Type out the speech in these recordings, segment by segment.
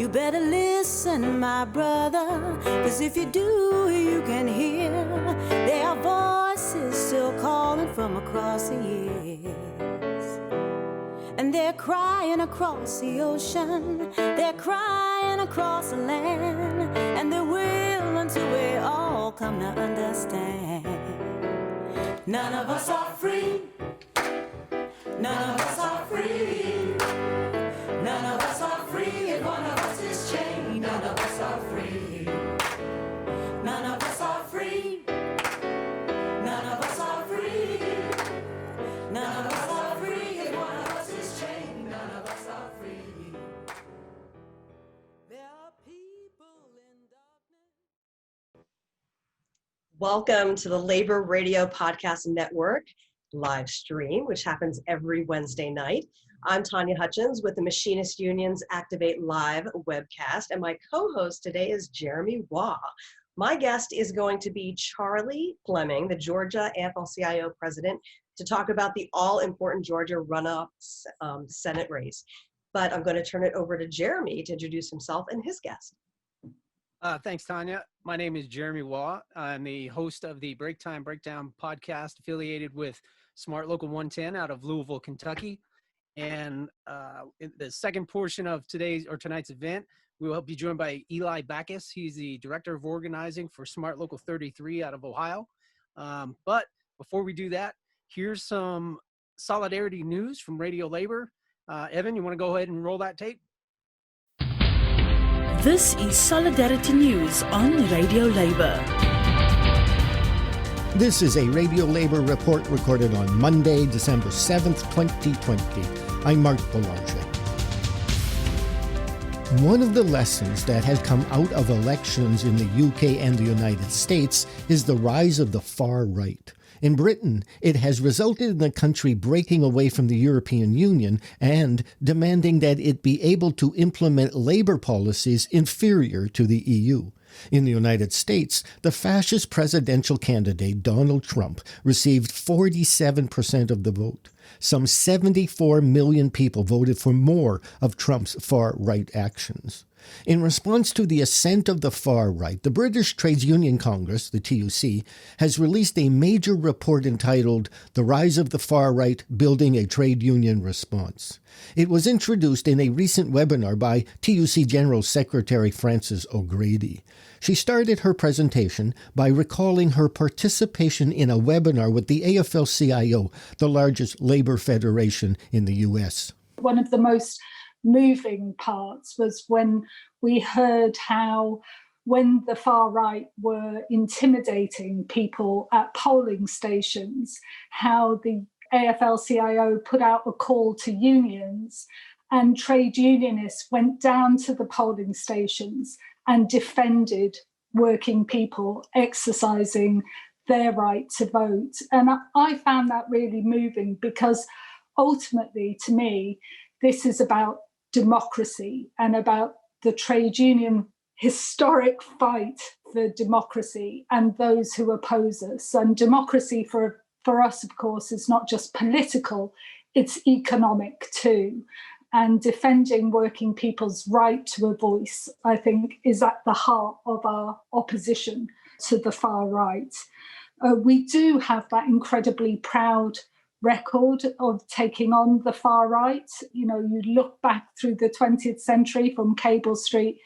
You better listen, my brother, 'cause if you do, you can hear there are voices still calling from across the years. And they're crying across the ocean, they're crying across the land, and they will until we all come to understand. None of us are free, none of us are free, none of us are free, and one of us is chained. None of us are free, none of us are free, none of us are free, none of us are free, and one of us is chained. None of us are free. There are people in darkness. Welcome to the Labor Radio Podcast Network Livestream, which happens every Wednesday night. I'm Tanya Hutchins with the Machinist Union's Activate Live webcast, and my co-host today is Jeremy Waugh. My guest is going to be Charlie Flemming, the Georgia AFL CIO president, to talk about the all-important Georgia runoff Senate race. But I'm going to turn it over to Jeremy to introduce himself and his guest. Thanks, Tanya. My name is Jeremy Waugh. I'm the host of the Break Time Breakdown podcast affiliated with Smart Local 110 out of Louisville, Kentucky. And in the second portion of tonight's event, we will be joined by Eli Baccus. He's the Director of Organizing for Smart Local 33 out of Ohio. But before we do that, here's some solidarity news from Radio Labor. Evan, you want to go ahead and roll that tape? This is Solidarity News on Radio Labor. This is a Radio Labor report recorded on Monday, December 7th, 2020. I'm Mark Boulanger. One of the lessons that has come out of elections in the UK and the United States is the rise of the far right. In Britain, it has resulted in the country breaking away from the European Union and demanding that it be able to implement labor policies inferior to the EU. In the United States, the fascist presidential candidate Donald Trump received 47% of the vote. Some 74 million people voted for more of Trump's far-right actions. In response to the ascent of the far right, the British Trades Union Congress, the TUC, has released a major report entitled The Rise of the Far Right, Building a Trade Union Response. It was introduced in a recent webinar by TUC General Secretary Frances O'Grady. She started her presentation by recalling her participation in a webinar with the AFL CIO, the largest labor federation in the U.S. One of the most moving parts was when we heard how, when the far right were intimidating people at polling stations, how the AFL-CIO put out a call to unions, and trade unionists went down to the polling stations and defended working people exercising their right to vote. And I found that really moving, because ultimately, to me, this is about democracy and about the trade union historic fight for democracy and those who oppose us. And democracy for us, of course, is not just political, it's economic too. And defending working people's right to a voice, I think, is at the heart of our opposition to the far right. We do have that incredibly proud record of taking on the far right. You know, you look back through the 20th century, from Cable Street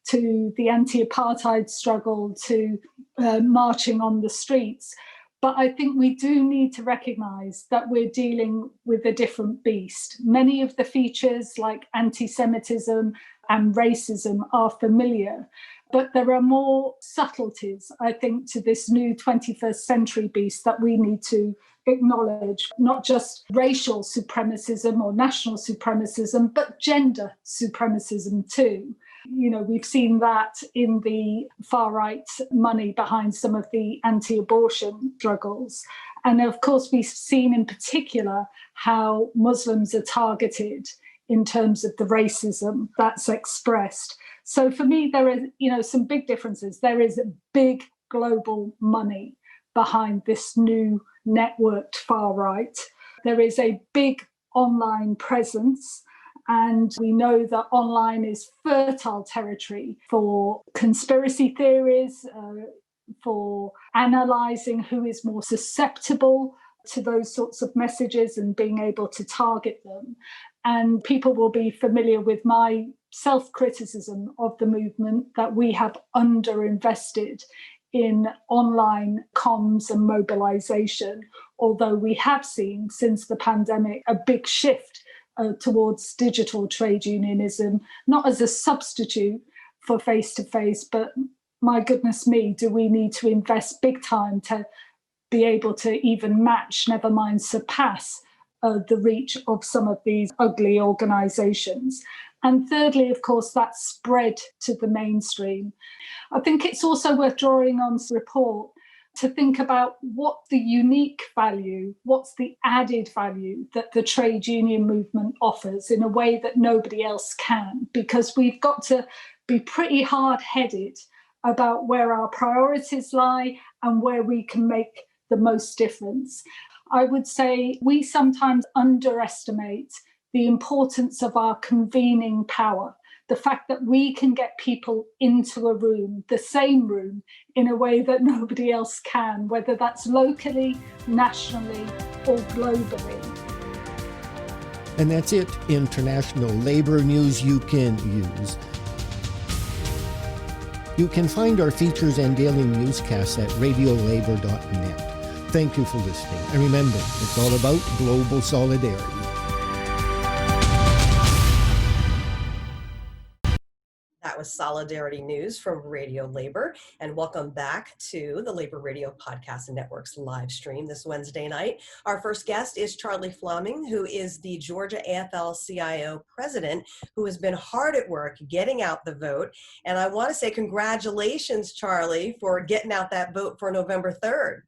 to the anti-apartheid struggle to marching on the streets. But I think we do need to recognise that we're dealing with a different beast. Many of the features like anti-Semitism and racism are familiar, but there are more subtleties, I think, to this new 21st century beast that we need to acknowledge, not just racial supremacism or national supremacism, but gender supremacism too. You know, we've seen that in the far-right money behind some of the anti-abortion struggles. And of course, we've seen in particular how Muslims are targeted in terms of the racism that's expressed. So for me, there are, some big differences. There is big global money behind this new networked far-right. There is a big online presence, And we know that online is fertile territory for conspiracy theories, for analysing who is more susceptible to those sorts of messages and being able to target them. And people will be familiar with my self-criticism of the movement that we have underinvested in online comms and mobilisation, although we have seen since the pandemic a big shift towards digital trade unionism, not as a substitute for face-to-face, but my goodness me, do we need to invest big time to be able to even match, never mind surpass, the reach of some of these ugly organisations. And thirdly, of course, that spread to the mainstream. I think it's also worth drawing on this report to think about what the unique value, what's the added value that the trade union movement offers in a way that nobody else can, because we've got to be pretty hard-headed about where our priorities lie and where we can make the most difference. I would say we sometimes underestimate the importance of our convening power, the fact that we can get people into a room, the same room, in a way that nobody else can, whether that's locally, nationally, or globally. And that's it, international labor news you can use. You can find our features and daily newscasts at radiolabor.net. Thank you for listening. And remember, it's all about global solidarity. That was Solidarity News from Radio Labor. And welcome back to the Labor Radio Podcast Network's live stream this Wednesday night. Our first guest is Charlie Flemming, who is the Georgia AFL CIO president, who has been hard at work getting out the vote. And I want to say congratulations, Charlie, for getting out that vote for November 3rd.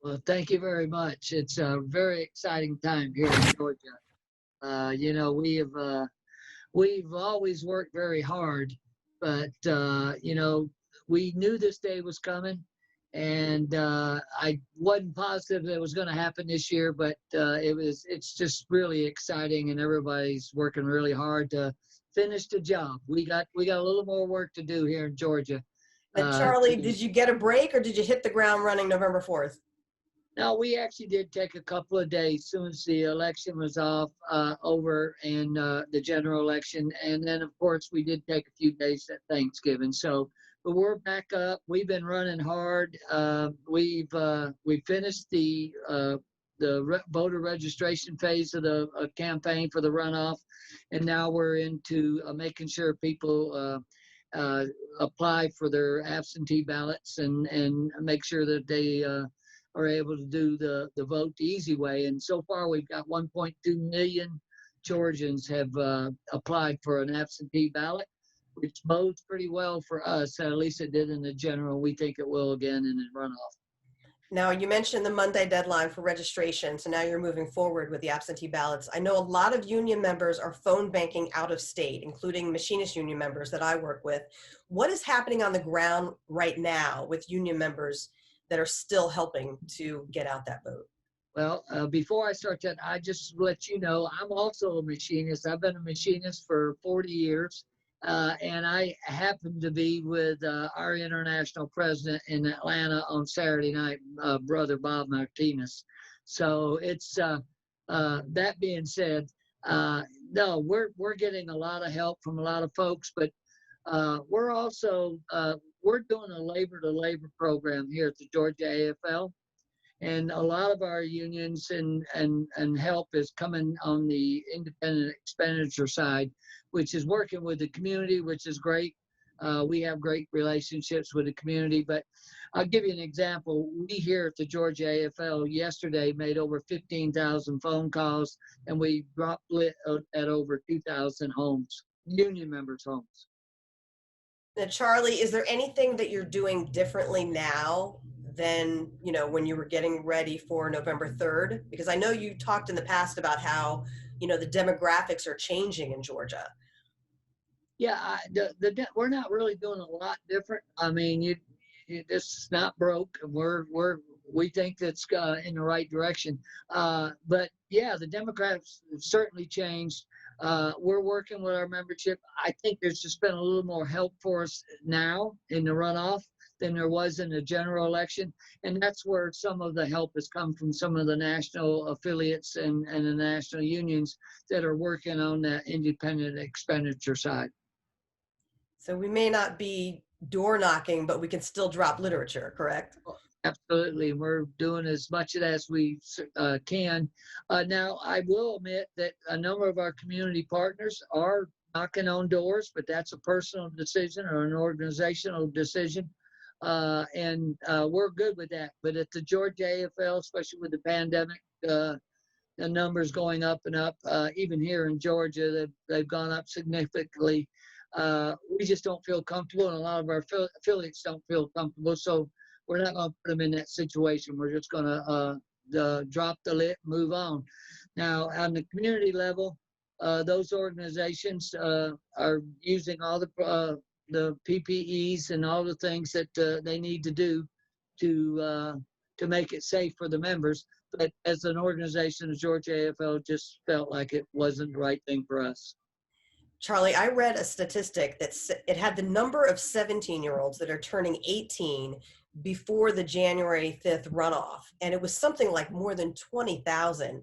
Well, thank you very much. It's a very exciting time here in Georgia. We've always worked very hard, but we knew this day was coming, and I wasn't positive that it was going to happen this year, but it's just really exciting, and everybody's working really hard to finish the job. We got a little more work to do here in Georgia. But Charlie, did you get a break, or did you hit the ground running November 4th? No, we actually did take a couple of days as soon as the election was over and the general election. And then, of course, we did take a few days at Thanksgiving. So, but we're back up. We've been running hard. We finished the voter registration phase of the campaign for the runoff. And now we're into making sure people apply for their absentee ballots and make sure that they are able to do the vote the easy way. And so far, we've got 1.2 million Georgians have applied for an absentee ballot, which bodes pretty well for us. At least it did in the general. We think it will again in the runoff. Now, you mentioned the Monday deadline for registration, so now you're moving forward with the absentee ballots. I know a lot of union members are phone banking out of state, including machinist union members that I work with. What is happening on the ground right now with union members that are still helping to get out that vote? Well, before I start that, I just let you know, I'm also a machinist. I've been a machinist for 40 years, and I happen to be with our international president in Atlanta on Saturday night, Brother Bob Martinez. So it's, that being said, no, we're getting a lot of help from a lot of folks, but we're also, we're doing a labor-to-labor program here at the Georgia AFL, and a lot of our unions and help is coming on the independent expenditure side, which is working with the community, which is great. We have great relationships with the community, but I'll give you an example. We here at the Georgia AFL yesterday made over 15,000 phone calls, and we dropped lit at over 2,000 homes, union members' homes. Now, Charlie, is there anything that you're doing differently now than, when you were getting ready for November 3rd? Because I know you talked in the past about how, the demographics are changing in Georgia. Yeah, we're not really doing a lot different. I mean, this is not broke. We think that's in the right direction. But yeah, the demographics have certainly changed. We're working with our membership. I think there's just been a little more help for us now in the runoff than there was in the general election. And that's where some of the help has come from some of the national affiliates and the national unions that are working on that independent expenditure side. So we may not be door knocking, but we can still drop literature, correct? Absolutely. We're doing as much of that as we can. Now, I will admit that a number of our community partners are knocking on doors, but that's a personal decision or an organizational decision. And we're good with that. But at the Georgia AFL, especially with the pandemic, the numbers going up and up, even here in Georgia, they've gone up significantly. We just don't feel comfortable, and a lot of our affiliates don't feel comfortable. So we're not going to put them in that situation. We're just going to drop the lid and move on. Now, on the community level, those organizations are using all the PPEs and all the things that they need to do to make it safe for the members. But as an organization, the Georgia AFL just felt like it wasn't the right thing for us. Charlie, I read a statistic that it had the number of 17-year-olds that are turning 18 before the January 5th runoff, and it was something like more than 20,000.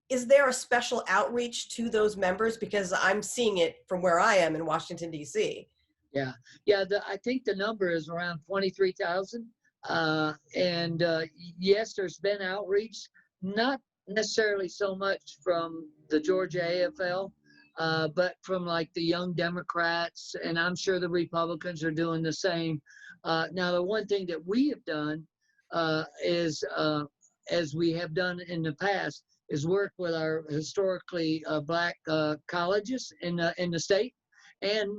Is there a special outreach to those members? Because I'm seeing it from where I am in Washington, D.C. Yeah. I think the number is around 23,000. Yes, there's been outreach, not necessarily so much from the Georgia AFL, but from like the Young Democrats, and I'm sure the Republicans are doing the same. Now, the one thing that we have done is, as we have done in the past, is work with our historically Black colleges in the state and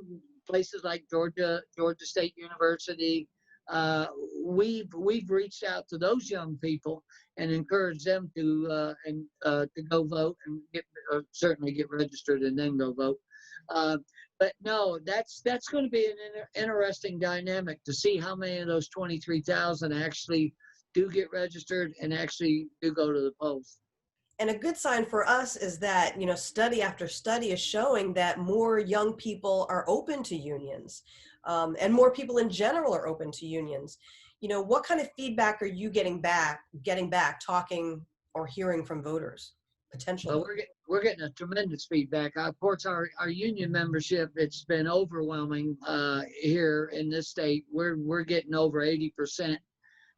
places like Georgia State University. We've reached out to those young people and encouraged them to go vote and certainly get registered and then go vote. But no, that's going to be an interesting dynamic to see how many of those 23,000 actually do get registered and actually do go to the polls. And a good sign for us is that, study after study is showing that more young people are open to unions, and more people in general are open to unions. What kind of feedback are you getting back, talking or hearing from voters potentially? Well, we're getting a tremendous feedback. Of course, our union membership, it's been overwhelming here in this state. We're getting over 80%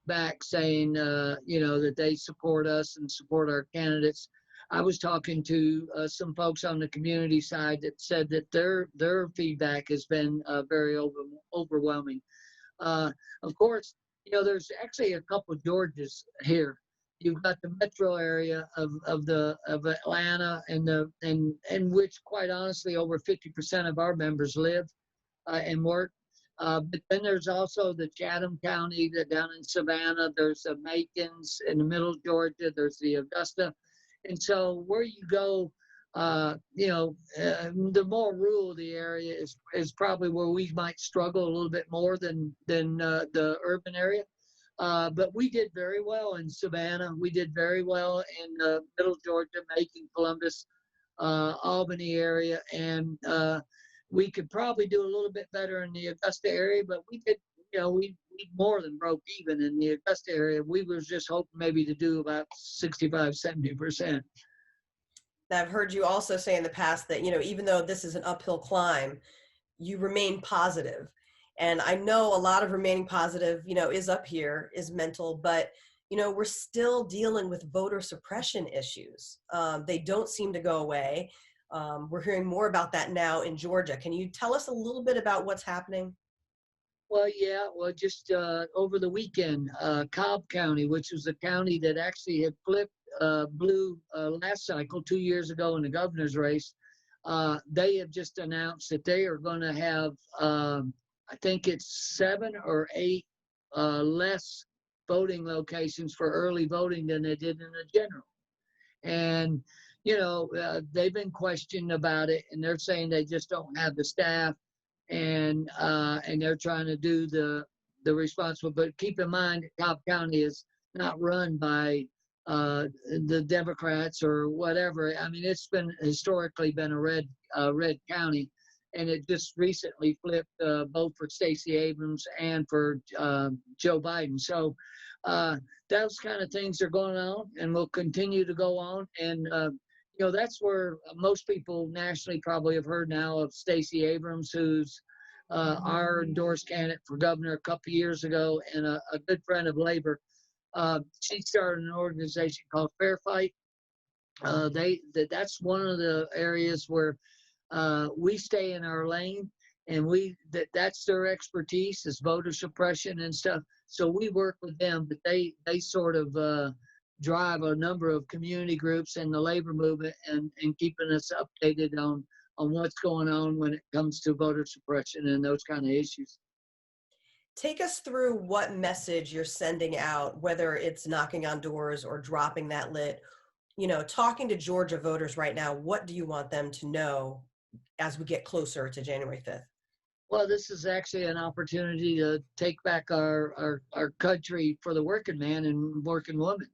back saying, that they support us and support our candidates. I was talking to some folks on the community side that said that their feedback has been very overwhelming. Of course, there's actually a couple of Georgias here. You've got the metro area of Atlanta and which, quite honestly, over 50% of our members live and work. But then there's also the Chatham County, down in Savannah. There's the Macons in the middle of Georgia. There's the Augusta. And so where you go, the more rural the area is probably where we might struggle a little bit more than the urban area. But we did very well in Savannah. We did very well in middle Georgia, Macon, Columbus, Albany area. And we could probably do a little bit better in the Augusta area, but we did, we more than broke even in the Augusta area. We was just hoping maybe to do about 65, 70%. I've heard you also say in the past that, even though this is an uphill climb, you remain positive. And I know a lot of remaining positive, is up here, is mental, but, we're still dealing with voter suppression issues. They don't seem to go away. We're hearing more about that now in Georgia. Can you tell us a little bit about what's happening? Well, yeah. Well, just over the weekend, Cobb County, which was a county that actually had flipped blue last cycle 2 years ago in the governor's race, they have just announced that they are going to have, I think it's 7 or 8 less voting locations for early voting than they did in the general. And they've been questioned about it, and they're saying they just don't have the staff, and they're trying to do the responsible. But keep in mind, Cobb County is not run by the Democrats or whatever. I mean, it's been historically been a red county, and it just recently flipped both for Stacey Abrams and for Joe Biden. So those kind of things are going on and will continue to go on. And that's where most people nationally probably have heard now of Stacey Abrams, who's our endorsed candidate for governor a couple of years ago and a good friend of labor. She started an organization called Fair Fight. That's one of the areas where we stay in our lane, and that's their expertise is voter suppression and stuff. So we work with them, but they sort of drive a number of community groups and the labor movement and keeping us updated on what's going on when it comes to voter suppression and those kind of issues. Take us through what message you're sending out, whether it's knocking on doors or dropping that lit. Talking to Georgia voters right now, what do you want them to know as we get closer to January 5th? Well, this is actually an opportunity to take back our country for the working man and working woman.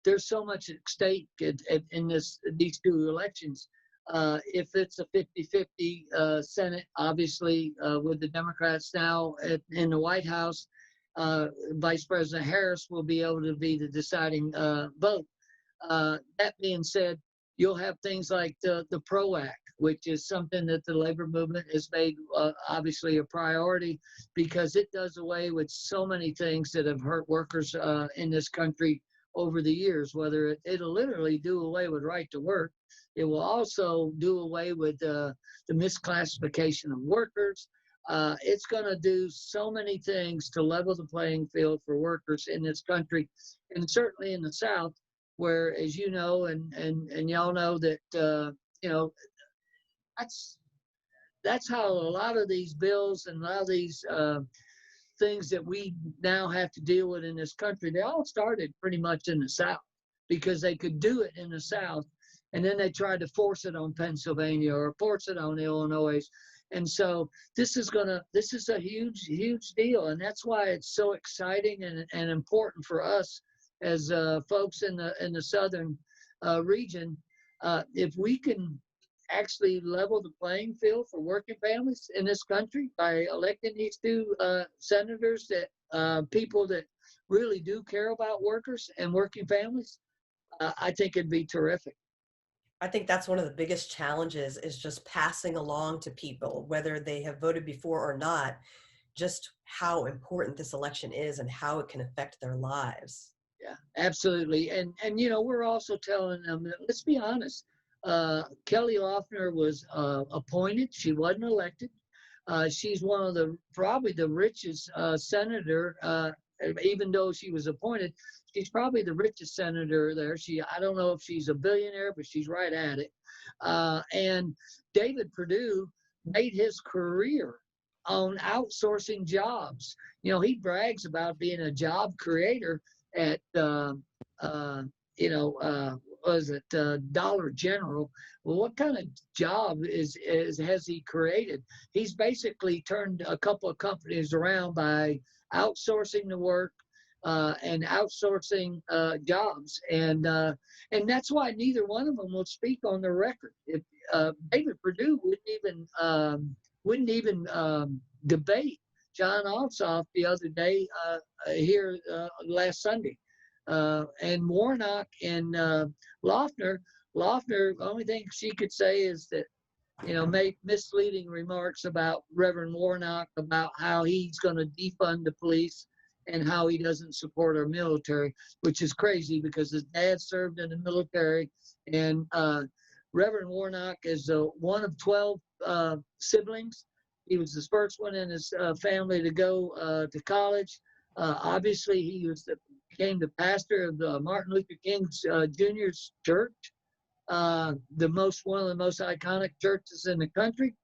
There's so much at stake in these two elections. If it's a 50-50 Senate, obviously with the Democrats now in the White House, Vice President Harris will be able to be the deciding vote. That being said, you'll have things like the PRO Act, which is something that the labor movement has made obviously a priority because it does away with so many things that have hurt workers in this country over the years, whether it'll literally do away with right to work. It will also do away with the misclassification of workers. It's going to do so many things to level the playing field for workers in this country, and certainly in the South, where, as you know, and y'all know that, that's how a lot of these bills and a lot of these things that we now have to deal with in this country, they all started pretty much in the South because they could do it in the South. And then they tried to force it on Pennsylvania or force it on Illinois. And so this is a huge, huge deal. And that's why it's so exciting and important for us as folks in the southern region. If we can actually level the playing field for working families in this country by electing these two senators, that people that really do care about workers and working families, I think it'd be terrific. I think that's one of the biggest challenges is just passing along to people, whether they have voted before or not, just how important this election is and how it can affect their lives. Yeah, absolutely. And we're also telling them that, let's be honest, Kelly Loeffler was appointed. She wasn't elected. She's one of probably the richest senator, even though she was appointed. She's probably the richest senator there. I don't know if she's a billionaire, but she's right at it. And David Perdue made his career on outsourcing jobs. He brags about being a job creator at, Dollar General. Well, what kind of job has he created? He's basically turned a couple of companies around by outsourcing the work and outsourcing jobs, and that's why neither one of them will speak on the record. If David Perdue wouldn't even debate John Ossoff the other day here last Sunday. And Warnock and Loeffler, the only thing she could say is that, make misleading remarks about Reverend Warnock about how he's going to defund the police and how he doesn't support our military, which is crazy because his dad served in the military. And Reverend Warnock is one of 12 siblings. He was the first one in his family to go to college. Obviously, he became the pastor of the Martin Luther King Jr.'s church, one of the most iconic churches in the country,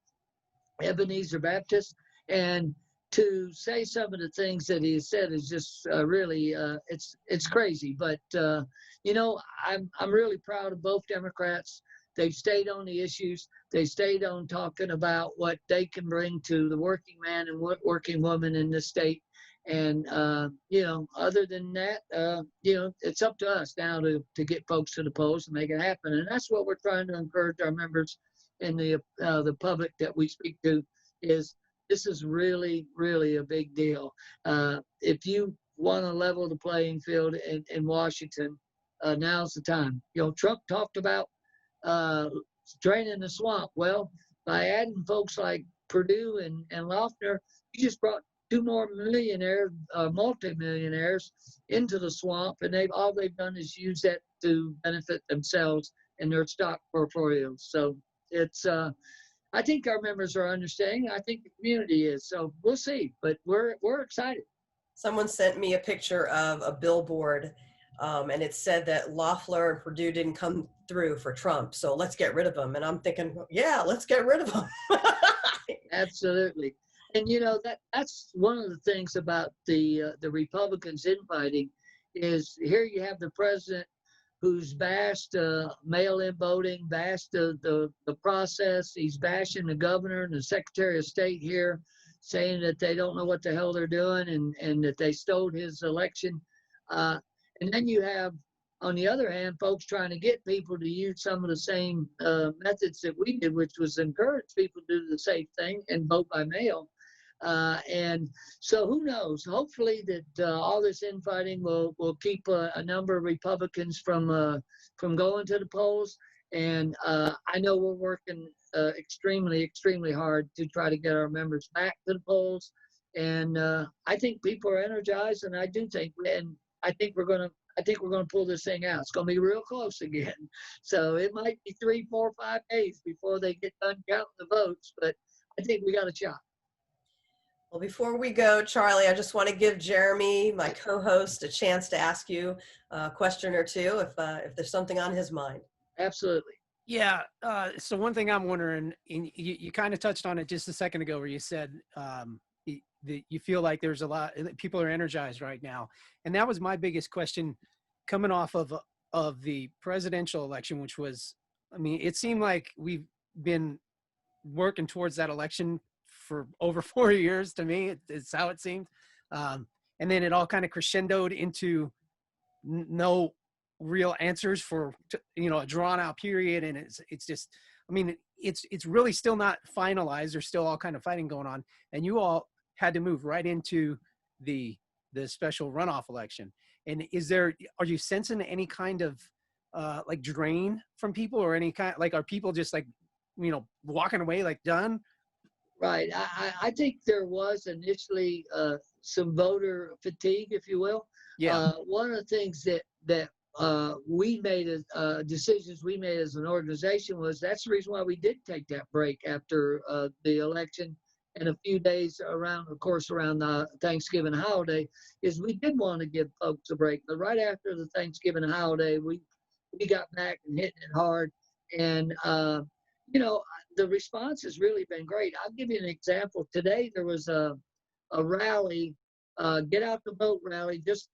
Ebenezer Baptist. And to say some of the things that he said is just really, it's crazy. But, I'm really proud of both Democrats. They've stayed on the issues. They stayed on talking about what they can bring to the working man and working woman in this state. And, other than that, it's up to us now to get folks to the polls and make it happen. And that's what we're trying to encourage our members and the public that we speak to is this is really, really a big deal. If you want to level the playing field in Washington, now's the time. Trump talked about draining the swamp. Well, by adding folks like Purdue and Loeffner, you just brought two more multimillionaires into the swamp, and all they've done is use that to benefit themselves and their stock portfolios. So it's I think our members are understanding. I think the community is. So we'll see, but we're excited. Someone sent me a picture of a billboard, and it said that Loeffler and Purdue didn't come through for Trump, so let's get rid of them. And I'm thinking, yeah, let's get rid of them. Absolutely. And that's one of the things about the Republicans infighting is here you have the president who's bashed mail-in voting, bashed the process. He's bashing the governor and the secretary of state here, saying that they don't know what the hell they're doing and that they stole his election. And then you have, on the other hand, folks trying to get people to use some of the same methods that we did, which was encourage people to do the safe thing and vote by mail. And so who knows? Hopefully that all this infighting will keep a number of Republicans from going to the polls. And I know we're working extremely, extremely hard to try to get our members back to the polls. And I think people are energized, and I think we're going to pull this thing out. It's going to be real close again. So it might be 3, 4, 5 days before they get done counting the votes, but I think we got a shot. Well, before we go, Charlie, I just want to give Jeremy, my co-host, a chance to ask you a question or two if there's something on his mind. Absolutely. Yeah. So one thing I'm wondering, and you kind of touched on it just a second ago, where you said that you feel like there's a lot, people are energized right now, and that was my biggest question coming off of the presidential election, which was, I mean, it seemed like we've been working towards that election for over 4 years. To me, it's how it seemed, and then it all kind of crescendoed into no real answers for a drawn out period, and it's just, I mean, it's really still not finalized. There's still all kind of fighting going on, and you all had to move right into the special runoff election. And are you sensing any kind of like drain from people, or any kind, like, are people just like walking away like done? Right. I think there was initially some voter fatigue, if you will. Yeah. One of the things that we made decisions we made as an organization was that's the reason why we did take that break after the election and a few days around the Thanksgiving holiday, is we did want to give folks a break. But right after the Thanksgiving holiday, we got back and hitting it hard. And, the response has really been great. I'll give you an example. Today, there was a rally, Get Out the Vote rally, just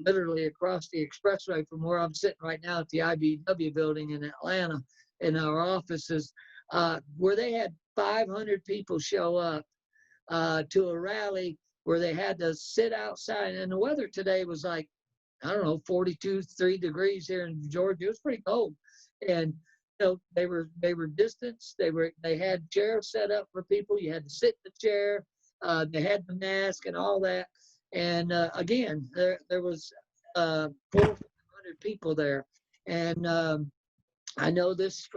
literally across the expressway from where I'm sitting right now at the IBEW building in Atlanta in our offices, where they had 500 people show up to a rally where they had to sit outside. And the weather today was like, 3 degrees here in Georgia. It was pretty cold. And they were distanced. They had chairs set up for people. You had to sit in the chair. They had the mask and all that. And again, there was 400 people there. And I know this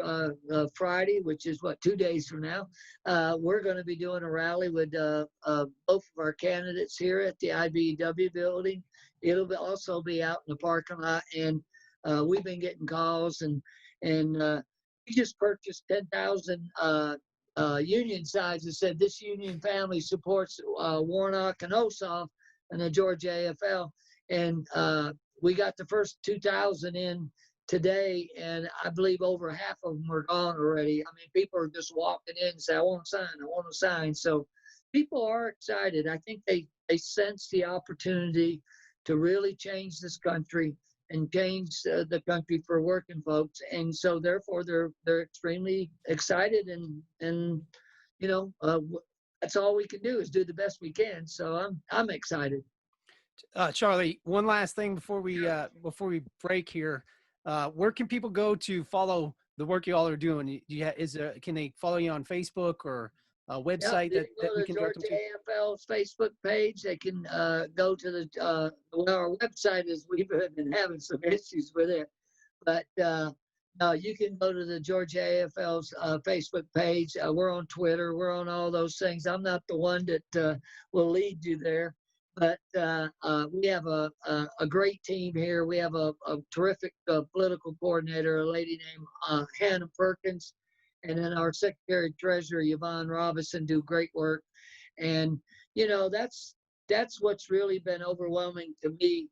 Friday, which is 2 days from now, we're going to be doing a rally with both of our candidates here at the IBEW building. It'll also be out in the parking lot, and we've been getting calls, and we just purchased 10,000 union signs that said this union family supports Warnock and Ossoff and the Georgia AFL, and we got the first 2,000 in today, and I believe over half of them are gone already. I mean, people are just walking in and say, I want to sign. So people are excited. I think they sense the opportunity to really change this country and change the country for working folks. And so therefore they're extremely excited, and that's all we can do is do the best we can. So I'm excited. Charlie, one last thing before we break here. Where can people go to follow the work you all are doing? Can they follow you on Facebook or a website that we can direct them to? AFL's Facebook page. They can go to the our website is we've been having some issues with it, but you can go to the Georgia AFL's Facebook page. We're on Twitter. We're on all those things. I'm not the one that will lead you there, but we have a great team here. We have a terrific political coordinator, a lady named Hannah Perkins, and then our secretary treasurer, Yvonne Robinson, do great work. And, that's what's really been overwhelming to me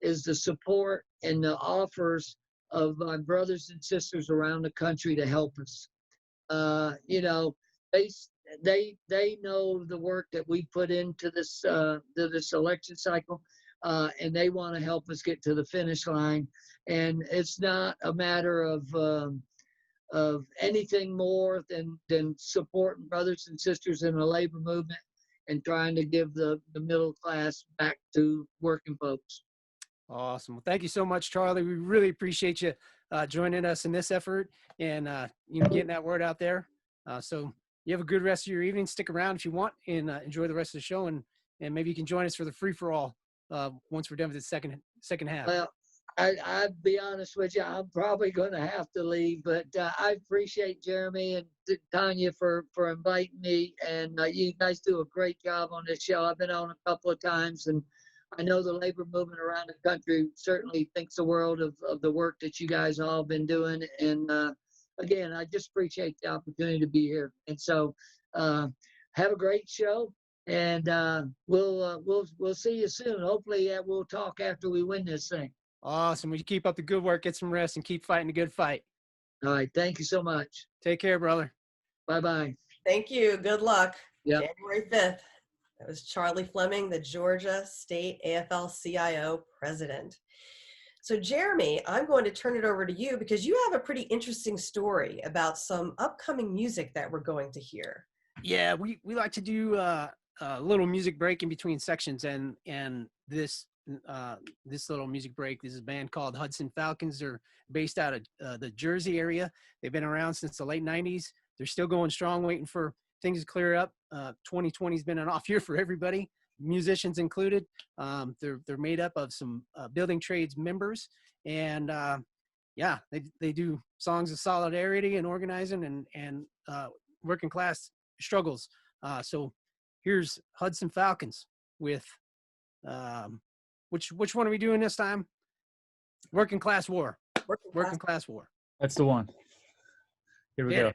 is the support and the offers of my brothers and sisters around the country to help us. They know the work that we put into this election cycle, and they want to help us get to the finish line. And it's not a matter of anything more than supporting brothers and sisters in the labor movement and trying to give the middle class back to working folks. Awesome. Well, thank you so much, Charlie. We really appreciate you joining us in this effort and getting that word out there. So you have a good rest of your evening. Stick around if you want and enjoy the rest of the show. And maybe you can join us for the free-for-all once we're done with the second half. Well, I'll be honest with you. I'm probably going to have to leave, but I appreciate Jeremy and Tanya for inviting me. And you guys do a great job on this show. I've been on a couple of times, and I know the labor movement around the country certainly thinks the world of the work that you guys all been doing. And again, I just appreciate the opportunity to be here. And so have a great show, and we'll see you soon. Hopefully we'll talk after we win this thing. Awesome. Will you keep up the good work, get some rest, and keep fighting a good fight? All right. Thank you so much. Take care, brother. Bye-bye. Thank you. Good luck. Yep. January 5th. That was Charlie Flemming, the Georgia State AFL CIO president. So Jeremy, I'm going to turn it over to you because you have a pretty interesting story about some upcoming music that we're going to hear. Yeah, we like to do a little music break in between sections, and this little music break, this is a band called Hudson Falcons. They're based out of the Jersey area. They've been around since the late 90s. They're still going strong, waiting for things to clear up. 2020 has been an off year for everybody, musicians included. They're made up of some building trades members, and they do songs of solidarity and organizing and working class struggles. So here's Hudson Falcons with which one are we doing this time? Working Class War. Working Class War. That's the one. Here we go.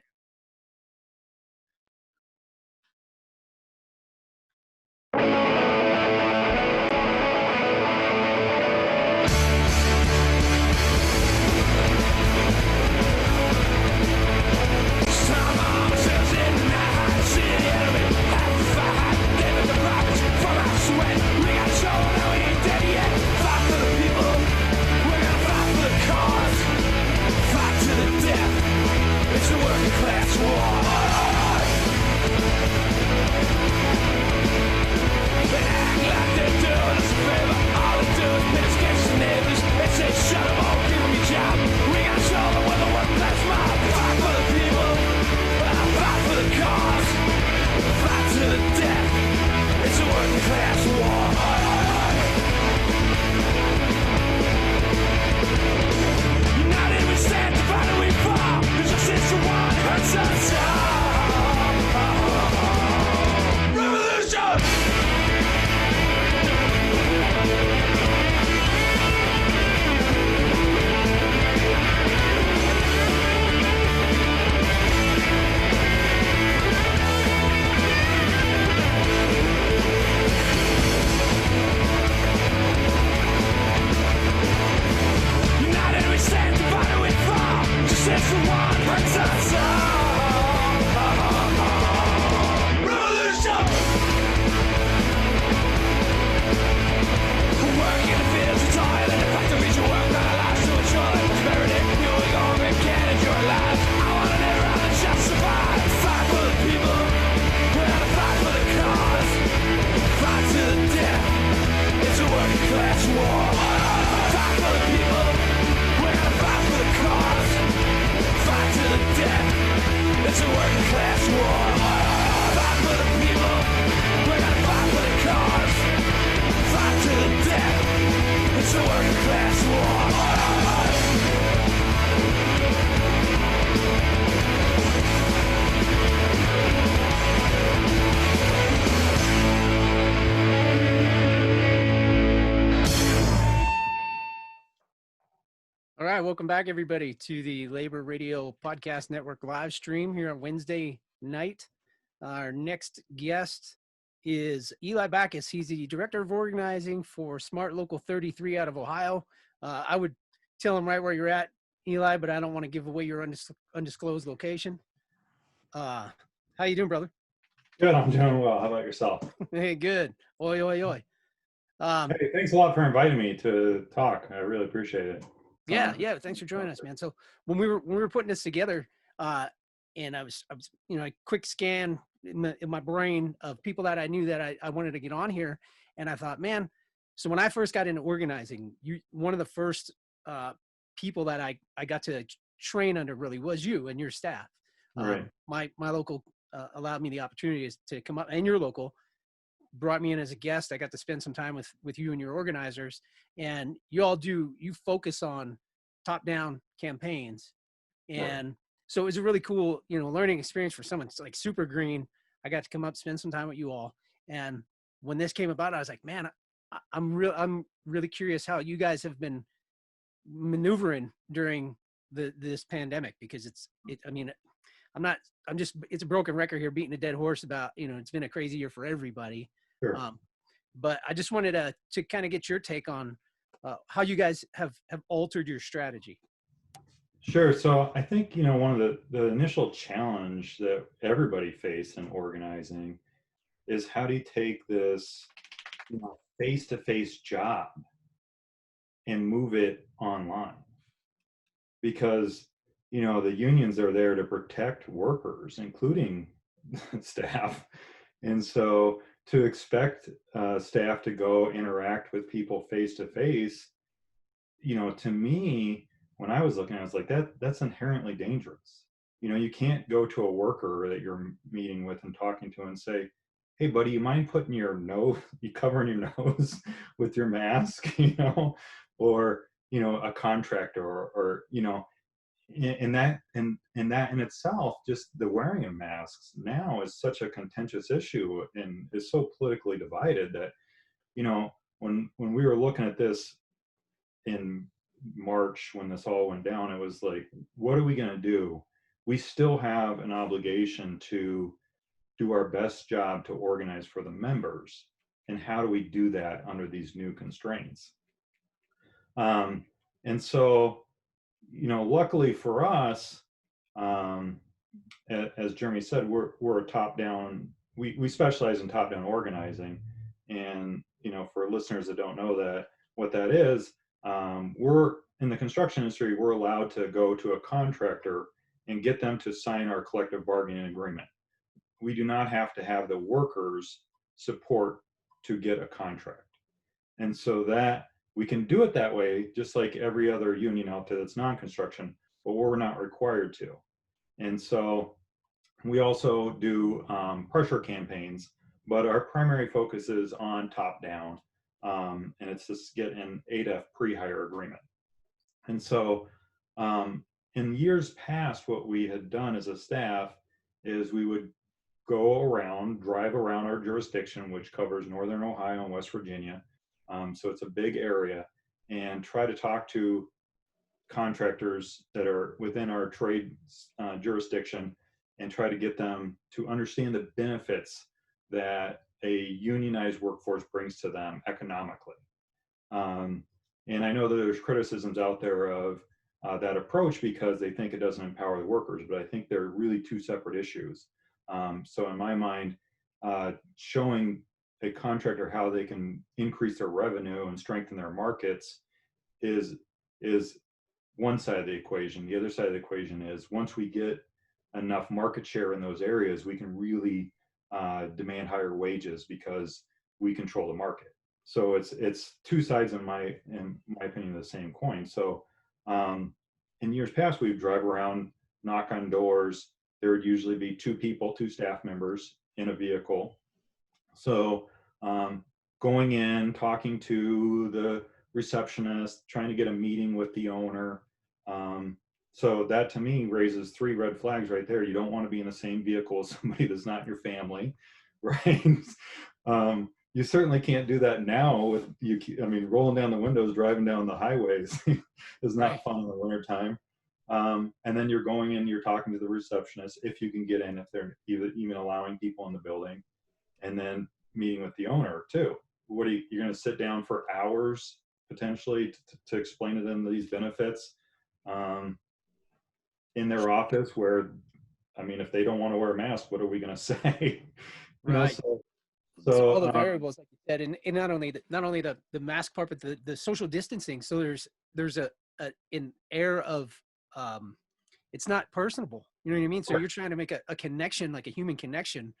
It's a working class. working class war. Fight for the people, we're gonna fight for the cause. Fight to the death, it's a working class war. Fight for the people, we're gonna fight for the cause. Fight to the death, it's a working class war. All right, welcome back, everybody, to the Labor Radio Podcast Network live stream here on Wednesday night. Our next guest is Eli Baccus. He's the Director of Organizing for Smart Local 33 out of Ohio. I would tell him right where you're at, Eli, but I don't want to give away your undisclosed location. How you doing, brother? Good, I'm doing well. How about yourself? Hey, good. Oi, oi, oi. Hey, thanks a lot for inviting me to talk. I really appreciate it. Yeah. Thanks for joining us, man. So when we were putting this together, and I was a quick scan in my brain of people that I knew that I wanted to get on here, and I thought, man. So when I first got into organizing, one of the first people that I got to train under really was you and your staff. Right. My local allowed me the opportunity to come up, and your local brought me in as a guest. I got to spend some time with you and your organizers, and you focus on top-down campaigns. And so it was a really cool, learning experience for someone. It's like super green. I got to come up, spend some time with you all. And when this came about, I was like, man, I'm really curious how you guys have been maneuvering during this pandemic, because it's a broken record here, beating a dead horse about, it's been a crazy year for everybody. Sure. But I just wanted to kind of get your take on how you guys have altered your strategy. Sure. So I think, one of the initial challenge that everybody faced in organizing is, how do you take this face-to-face job and move it online? Because, the unions are there to protect workers, including staff. And so to expect staff to go interact with people face-to-face, to me, when I was looking, I was like, that's inherently dangerous. You can't go to a worker that you're meeting with and talking to and say, hey, buddy, you mind putting you covering your nose with your mask, or, a contractor or and that in itself, just the wearing of masks now is such a contentious issue and is so politically divided that, when we were looking at this in March, when this all went down, it was like, what are we going to do? We still have an obligation to do our best job to organize for the members. And how do we do that under these new constraints? And so, luckily for us, as Jeremy said, we're a top-down, we specialize in top-down organizing. And, for listeners that don't know what that is, we're in the construction industry, we're allowed to go to a contractor and get them to sign our collective bargaining agreement. We do not have to have the workers' support to get a contract. And so that we can do it that way, just like every other union out there that's non-construction, but we're not required to. And so we also do pressure campaigns, but our primary focus is on top-down, and it's just get an ADEF pre-hire agreement. And so in years past, what we had done as a staff is we would drive around our jurisdiction, which covers Northern Ohio and West Virginia. So it's a big area, and try to talk to contractors that are within our trade jurisdiction and try to get them to understand the benefits that a unionized workforce brings to them economically. And I know that there's criticisms out there of that approach because they think it doesn't empower the workers, but I think they're really two separate issues. So in my mind, showing a contractor how they can increase their revenue and strengthen their markets is one side of the equation. The other side of the equation is, once we get enough market share in those areas, we can really demand higher wages because we control the market. So it's two sides in my opinion of the same coin. So in years past, we'd drive around, knock on doors. There would usually be two staff members in a vehicle. So going in, talking to the receptionist, trying to get a meeting with the owner. So that to me raises 3 red flags right there. You don't want to be in the same vehicle as somebody that's not your family, right? You certainly can't do that now with you. I mean, rolling down the windows, driving down the highways is not fun in the wintertime. And then you're going in, you're talking to the receptionist, if you can get in, if they're even allowing people in the building, and then meeting with the owner too. You're going to sit down for hours potentially to explain to them these benefits in their office where, I mean, if they don't want to wear a mask, what are we going to say? Right. So all the variables, like you said, and not only the mask part, but the social distancing. So there's an air of it's not personable. You know what I mean? So you're trying to make a connection, like a human connection,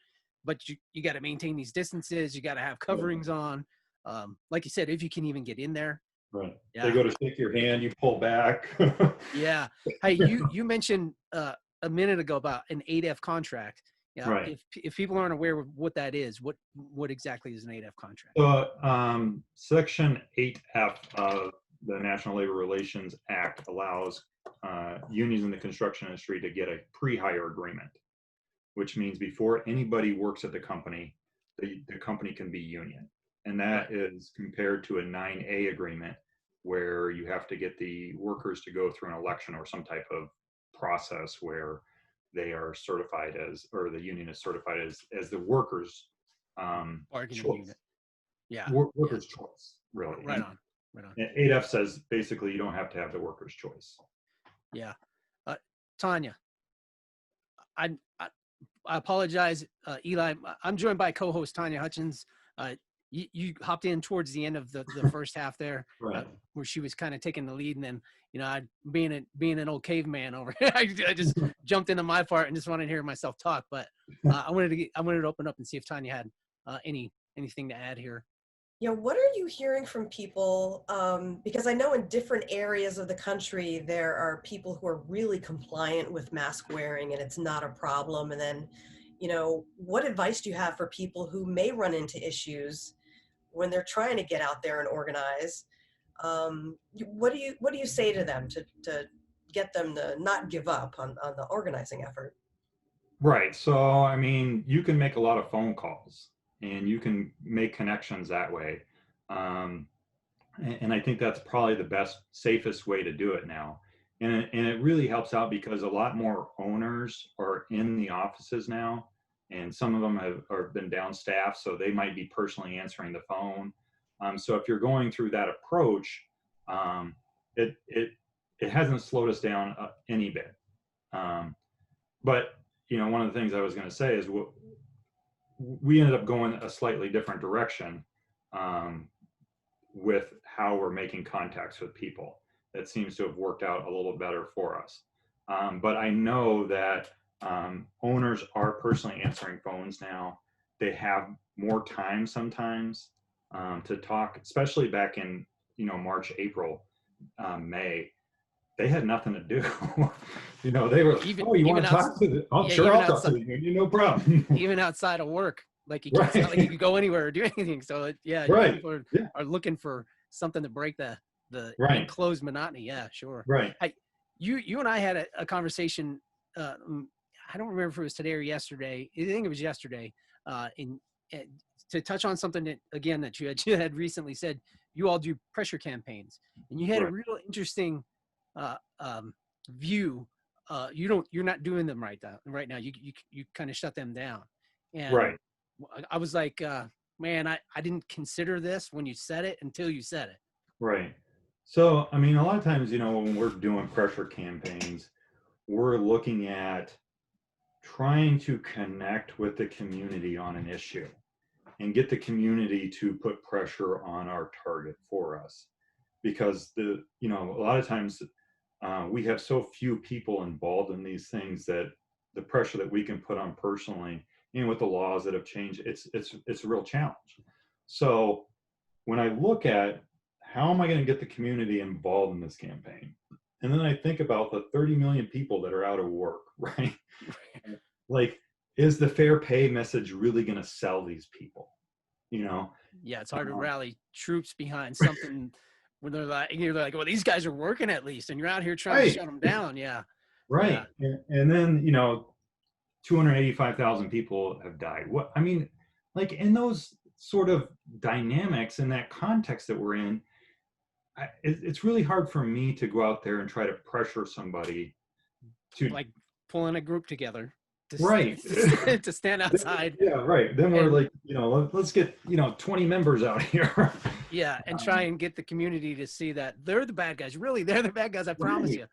but you got to maintain these distances. You got to have coverings on. Like you said, if you can even get in there. Right. Yeah. They go to shake your hand, you pull back. Yeah. Hey, you mentioned a minute ago about an 8F contract. Yeah. Right. If people aren't aware of what that is, what exactly is an 8F contract? So Section 8F of the National Labor Relations Act allows unions in the construction industry to get a pre-hire agreement, which means before anybody works at the company, the company can be union. And that is compared to a 9A agreement where you have to get the workers to go through an election or some type of process where they are certified as, or the union is certified as the workers' bargaining choice. unit. Yeah. Workers' choice, really. Right on. And 8F says basically you don't have to have the workers' choice. Yeah. Tanya, I apologize, Eli. I'm joined by co-host Tanya Hutchins. You hopped in towards the end of the first half there, right. Where she was kind of taking the lead, and then being an old caveman over here, I just jumped into my part and just wanted to hear myself talk. But I wanted to open up and see if Tanya had anything to add here. Yeah, what are you hearing from people? Because I know in different areas of the country, there are people who are really compliant with mask wearing and it's not a problem. And then, what advice do you have for people who may run into issues when they're trying to get out there and organize? What do you say to them to get them to not give up on the organizing effort? Right. So, I mean, you can make a lot of phone calls and you can make connections that way. And I think that's probably the best, safest way to do it now. And it really helps out because a lot more owners are in the offices now, and some of them have been down staff, so they might be personally answering the phone. So if you're going through that approach, it hasn't slowed us down any bit. But one of the things I was going to say is we ended up going a slightly different direction with how we're making contacts with people. That seems to have worked out a little better for us. But I know that owners are personally answering phones now. They have more time sometimes to talk, especially back in March, April, May. They had nothing to do. They were, you want to talk to them? Oh, sure, I'll talk to you. No problem. Even outside of work, like it's not like you could go anywhere or do anything. So people are looking for something to break the enclosed monotony. Yeah, sure. Right. You and I had a conversation. I don't remember if it was today or yesterday. I think it was yesterday. To touch on something that you had recently said, you all do pressure campaigns, and you had a real interesting view. You're not doing them right now. You kind of shut them down. And I was like, man, I didn't consider this when you said it until you said it. Right. So, I mean, a lot of times, when we're doing pressure campaigns, we're looking at trying to connect with the community on an issue and get the community to put pressure on our target for us. Because a lot of times we have so few people involved in these things that the pressure that we can put on personally, with the laws that have changed, it's a real challenge. So when I look at how am I going to get the community involved in this campaign, and then I think about the 30 million people that are out of work, right? Like, is the fair pay message really going to sell these people? You know? Yeah, it's hard to rally troops behind something when you're like, well, these guys are working at least, and you're out here trying to shut them down. Yeah. Right. Yeah. And then, 285,000 people have died. What, I mean, like in those sort of dynamics, in that context that we're in, it's really hard for me to go out there and try to pressure somebody to like pulling a group together. To stand outside. Yeah, right. Then we're like, let's get, 20 members out here. Yeah, and try and get the community to see that they're the bad guys. Really, they're the bad guys, I promise you.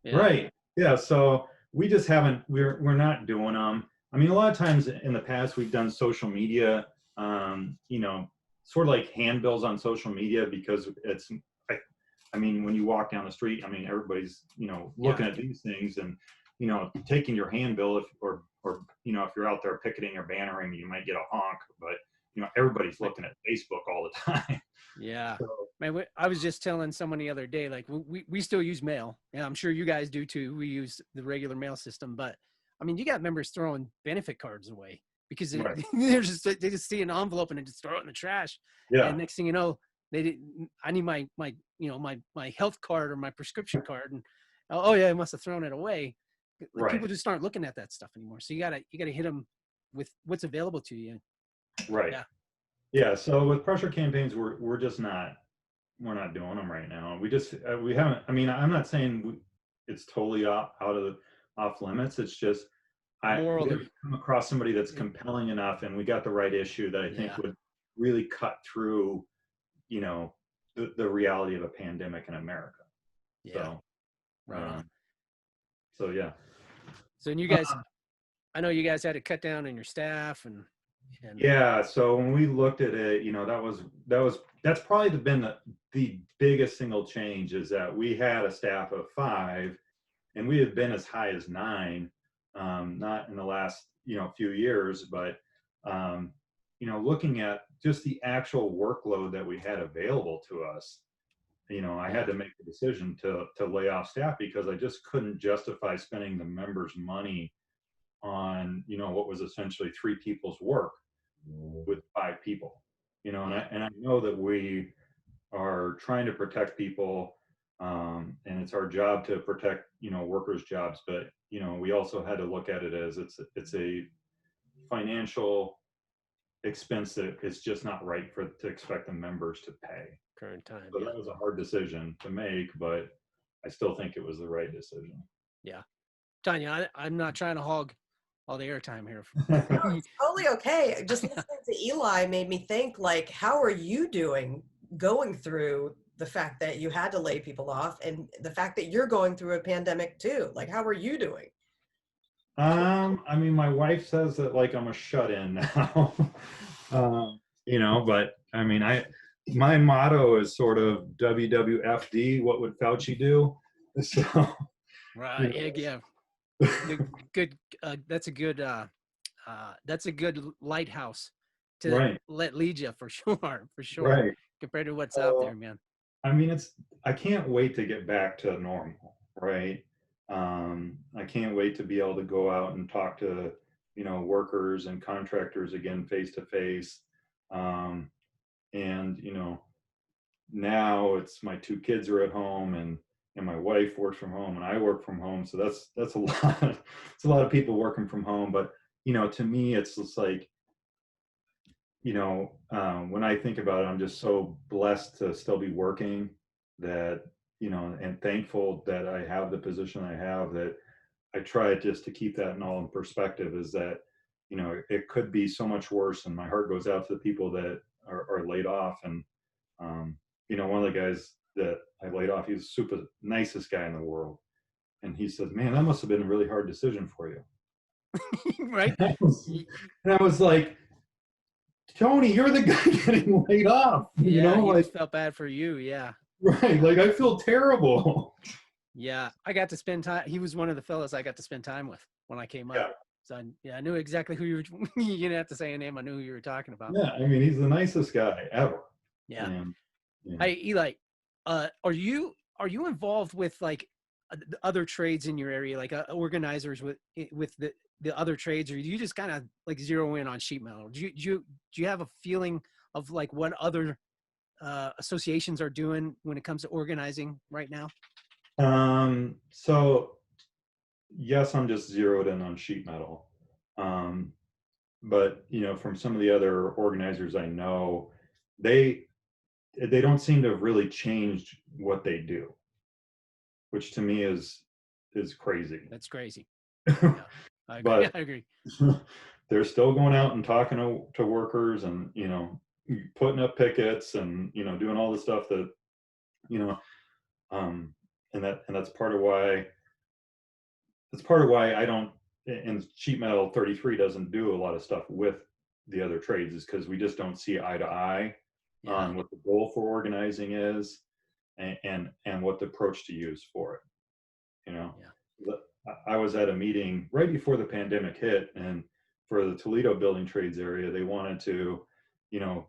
Yeah. Right. Yeah, so we just haven't, we're not doing them. I mean, a lot of times in the past, we've done social media, sort of like handbills on social media, because it's, I mean, when you walk down the street, I mean, everybody's, looking at these things and, taking your handbill if you're out there picketing or bannering, you might get a honk, but everybody's looking at Facebook all the time. Yeah. So, man, I was just telling someone the other day, like we still use mail, and I'm sure you guys do too. We use the regular mail system, but I mean, you got members throwing benefit cards away because they just see an envelope and they just throw it in the trash. Yeah. And next thing you know, I need my health card or my prescription card, and oh yeah, I must have thrown it away. Like, people just aren't looking at that stuff anymore. So you gotta hit them with what's available to you. Right. Yeah. So with pressure campaigns, we're not doing them right now. We haven't. I mean, I'm not saying it's totally off limits. It's just we come across somebody that's compelling enough, and we got the right issue that I think would really cut through, the reality of a pandemic in America. Yeah. So, so yeah. So you guys, I know you guys had to cut down on your staff and yeah. So when we looked at it, that's probably been the biggest single change, is that we had a staff of 5, and we had been as high as 9, not in the last few years, but looking at just the actual workload that we had available to us. I had to make the decision to lay off staff, because I just couldn't justify spending the members' money on, what was essentially 3 people's work with 5 people, and I know that we are trying to protect people, and it's our job to protect, workers' jobs, but, we also had to look at it as it's a financial expense that it's just not right to expect the members to pay. Current time. So that was a hard decision to make, but I still think it was the right decision. Yeah. Tanya, I'm not trying to hog all the airtime here. It's totally okay. Just listening to Eli made me think, like, how are you going through the fact that you had to lay people off, and the fact that you're going through a pandemic too? Like, how are you doing? I mean, my wife says that, like, I'm a shut-in now, but I mean, my motto is sort of WWFD, what would Fauci do? So, right. Yeah. Good. That's a good lighthouse to let lead you for sure. Right. Compared to what's out there, man. I mean, I can't wait to get back to normal. Right. I can't wait to be able to go out and talk to, workers and contractors again, face to face. And, now it's my 2 kids are at home, and my wife works from home, and I work from home. So that's a lot. It's a lot of people working from home. But, to me, it's just like, when I think about it, I'm just so blessed to still be working, that, and thankful that I have the position I have, that I try just to keep that in perspective, is that, it could be so much worse. And my heart goes out to the people that are laid off. And, one of the guys that I laid off, he's super nicest guy in the world. And he says, man, that must've been a really hard decision for you. Right. And I was like, Tony, you're the guy getting laid off. I felt bad for you. Yeah. Right. Like, I feel terrible. Yeah. I got to spend time. He was one of the fellas I got to spend time with when I came up. So I knew exactly who you didn't have to say a name. I knew who you were talking about. Yeah. I mean, he's the nicest guy ever. Yeah. And, yeah. Hey, Eli, are you involved with like the other trades in your area, like organizers with the other trades, or do you just kind of like zero in on sheet metal? Do you have a feeling of like what other associations are doing when it comes to organizing right now? So yes, I'm just zeroed in on sheet metal. But from some of the other organizers I know, they don't seem to have really changed what they do, which to me is crazy. That's crazy. Yeah, I agree. But I agree. they're still going out and talking to workers, and putting up pickets, and doing all the stuff that and that's part of why I don't, and sheet metal 33 doesn't do a lot of stuff with the other trades, is because we just don't see eye to eye on what the goal for organizing is, and what the approach to use for it. I was at a meeting right before the pandemic hit, and for the Toledo building trades area, they wanted to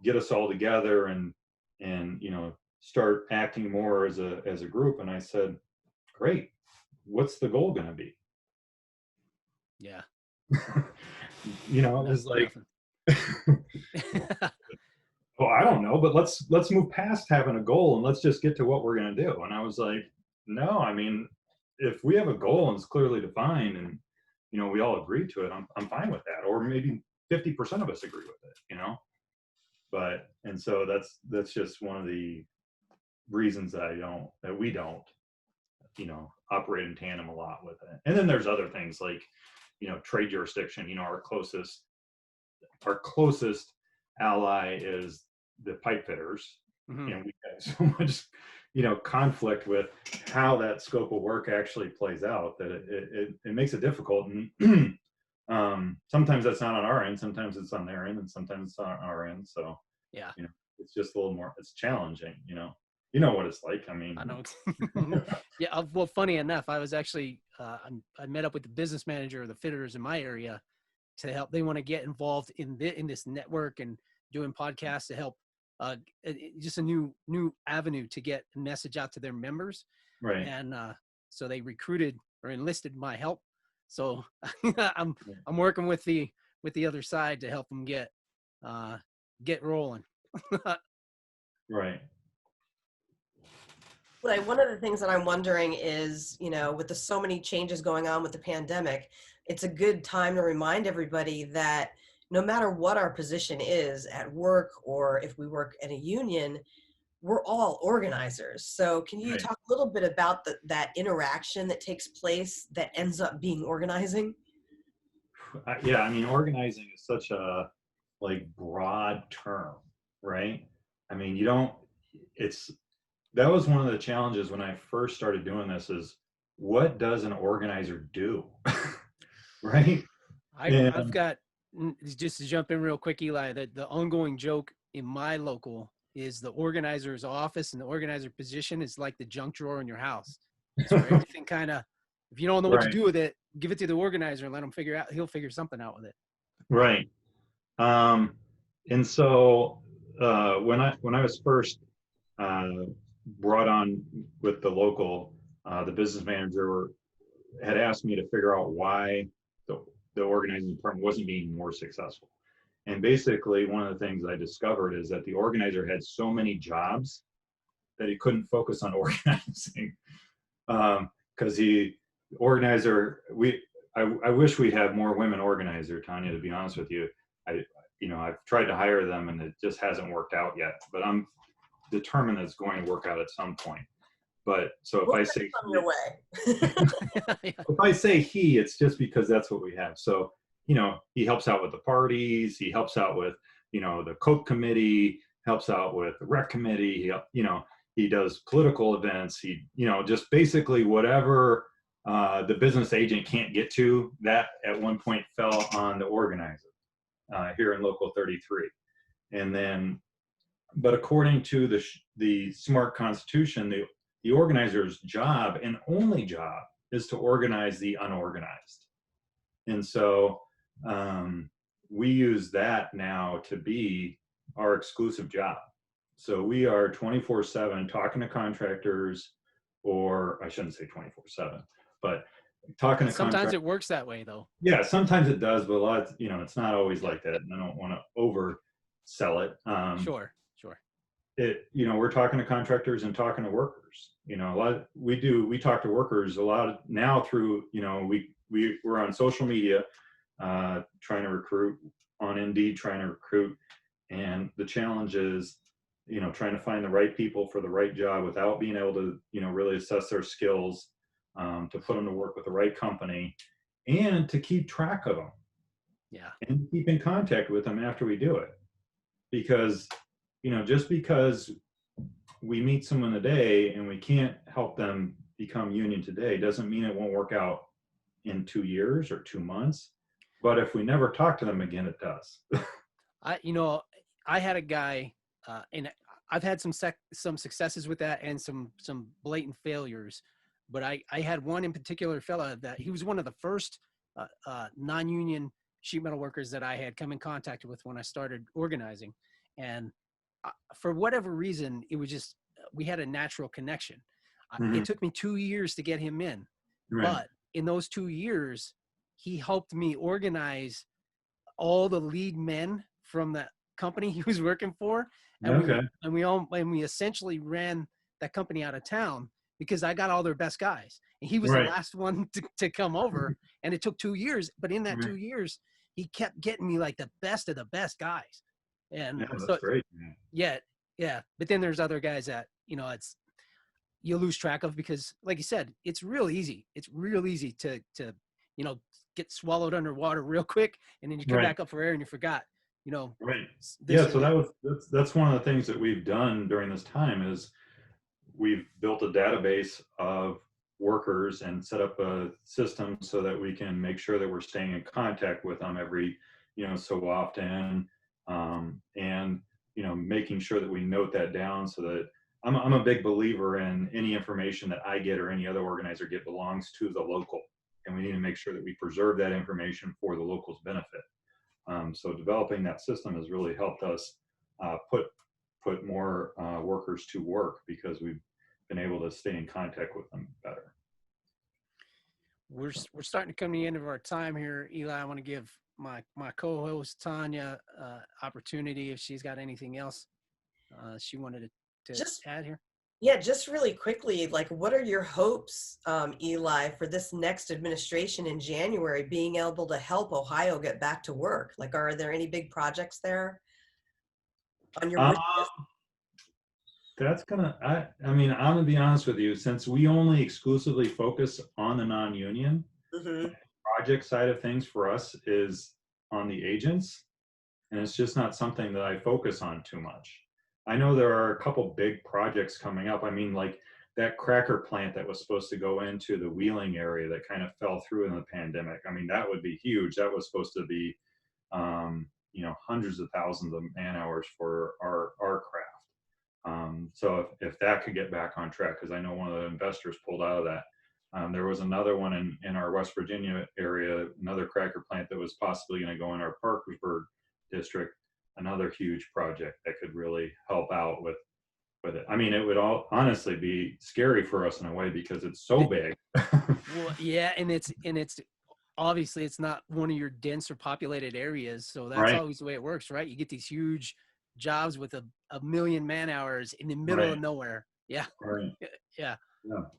get us all together and start acting more as a group. And I said, great, what's the goal going to be? Yeah. It was like, well, I don't know, but let's move past having a goal and let's just get to what we're going to do. And I was like, no, I mean, if we have a goal and it's clearly defined, and we all agree to it, I'm fine with that. Or maybe 50% of us agree with it, but, and so that's just one of the reasons that we don't operate in tandem a lot with it. And then there's other things like trade jurisdiction. Our closest ally is the pipe fitters. Mm-hmm. And we have so much conflict with how that scope of work actually plays out that it makes it difficult. And sometimes that's not on our end, sometimes it's on their end, and sometimes it's on our end. So yeah, it's just a little more, it's challenging. You know what it's like. I mean, I know. Yeah. Well, funny enough, I was actually, I met up with the business manager of the fitters in my area to help. They want to get involved in this network and doing podcasts to help, just a new avenue to get a message out to their members. Right. And so they recruited or enlisted my help. So I'm working with the other side to help them get rolling. Right. Like, one of the things that I'm wondering is, with so many changes going on with the pandemic, it's a good time to remind everybody that no matter what our position is at work, or if we work in a union, we're all organizers. So can you talk a little bit about that interaction that takes place that ends up being organizing? Yeah, I mean, organizing is such a broad term, right? I mean, that was one of the challenges when I first started doing this, is what does an organizer do? Right? I've got, just to jump in real quick, Eli, that the ongoing joke in my local is the organizer's office and the organizer position is like the junk drawer in your house. It's where everything kind of, if you don't know what to do with it, give it to the organizer and let him he'll figure something out with it. Right. And so when I was first brought on with the local, the business manager had asked me to figure out why the organizing department wasn't being more successful. And basically, one of the things I discovered is that the organizer had so many jobs that he couldn't focus on organizing. Because I wish we had more women organizer, Tanya, to be honest with you. I've tried to hire them and it just hasn't worked out yet, but I'm determined that it's going to work out at some point. But so if I say on your way. if I say he, it's just because that's what we have. So, he helps out with the parties, he helps out with, the COPE committee, helps out with the rec committee, he does political events, he, just basically whatever the business agent can't get to, that at one point fell on the organizer here in Local 33. And then, but according to the SMART Constitution, the organizer's job and only job is to organize the unorganized. And so we use that now to be our exclusive job. So we are 24/7 talking to contractors, or I shouldn't say 24/7, but talking to Sometimes it works that way though. Yeah, sometimes it does, but a lot of, it's not always like that. And I don't want to oversell it. Sure. We're talking to contractors and talking to workers. We talk to workers a lot now through, we're on social media, trying to recruit, on Indeed, trying to recruit. And the challenge is, trying to find the right people for the right job without being able to, really assess their skills, to put them to work with the right company and to keep track of them. Yeah. And keep in contact with them after we do it. Because, just because we meet someone today and we can't help them become union today doesn't mean it won't work out in 2 years or 2 months. But if we never talk to them again, it does. I had a guy, and I've had some successes with that and some blatant failures. But I had one in particular fella that he was one of the first non-union sheet metal workers that I had come in contact with when I started organizing. And for whatever reason, it was just, we had a natural connection. Mm-hmm. It took me 2 years to get him in. Right. But in those 2 years, he helped me organize all the lead men from the company he was working for. And we essentially ran that company out of town because I got all their best guys. And he was the last one to come over. And it took 2 years. But in that 2 years, he kept getting me like the best of the best guys. And that's great. Yeah. But then there's other guys that, you lose track of because, like you said, it's real easy. It's real easy to get swallowed underwater real quick. And then you come back up for air and you forgot, Right. Yeah. So that's one of the things that we've done during this time is we've built a database of workers and set up a system so that we can make sure that we're staying in contact with them every, so often. And, making sure that we note that down so that I'm a big believer in any information that I get or any other organizer get belongs to the local. And we need to make sure that we preserve that information for the local's benefit. So developing that system has really helped us put more workers to work because we've been able to stay in contact with them better. We're starting to come to the end of our time here, Eli. I want to give my co-host Tanya opportunity if she's got anything else she wanted to just add here. Yeah, just really quickly, what are your hopes, Eli, for this next administration in January being able to help Ohio get back to work? Are there any big projects there on your wish list? I'm gonna be honest with you, since we only exclusively focus on the non-union, the project side of things for us is on the agents, and it's just not something that I focus on too much. I know there are a couple big projects coming up. That cracker plant that was supposed to go into the Wheeling area that kind of fell through in the pandemic. That would be huge. That was supposed to be, hundreds of thousands of man hours for our craft. So if that could get back on track, because I know one of the investors pulled out of that. There was another one in our West Virginia area, another cracker plant that was possibly going to go in our Parkersburg district, another huge project that could really help out with it. It would all honestly be scary for us in a way because it's so big. Well, yeah, and it's obviously it's not one of your denser populated areas, so that's always the way it works, right? You get these huge jobs with a million man hours in the middle of nowhere. Yeah. Right. Yeah,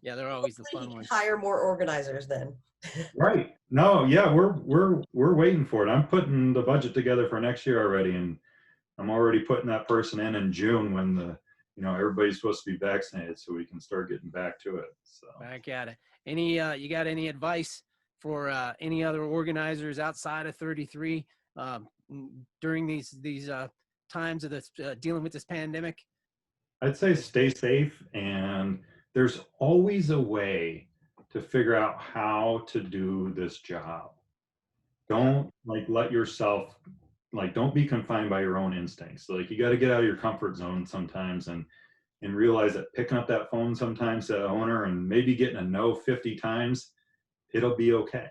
they're always the fun ones. Hire more organizers then. Right. No, yeah, we're waiting for it. I'm putting the budget together for next year already, and I'm already putting that person in June when everybody's supposed to be vaccinated, so we can start getting back to it. So back at it. You got any advice for any other organizers outside of 33 during these times of this dealing with this pandemic? I'd say stay safe, and there's always a way to figure out how to do this job. Don't let yourself don't be confined by your own instincts. You got to get out of your comfort zone sometimes and realize that picking up that phone sometimes to the owner and maybe getting a no 50 times, it'll be okay.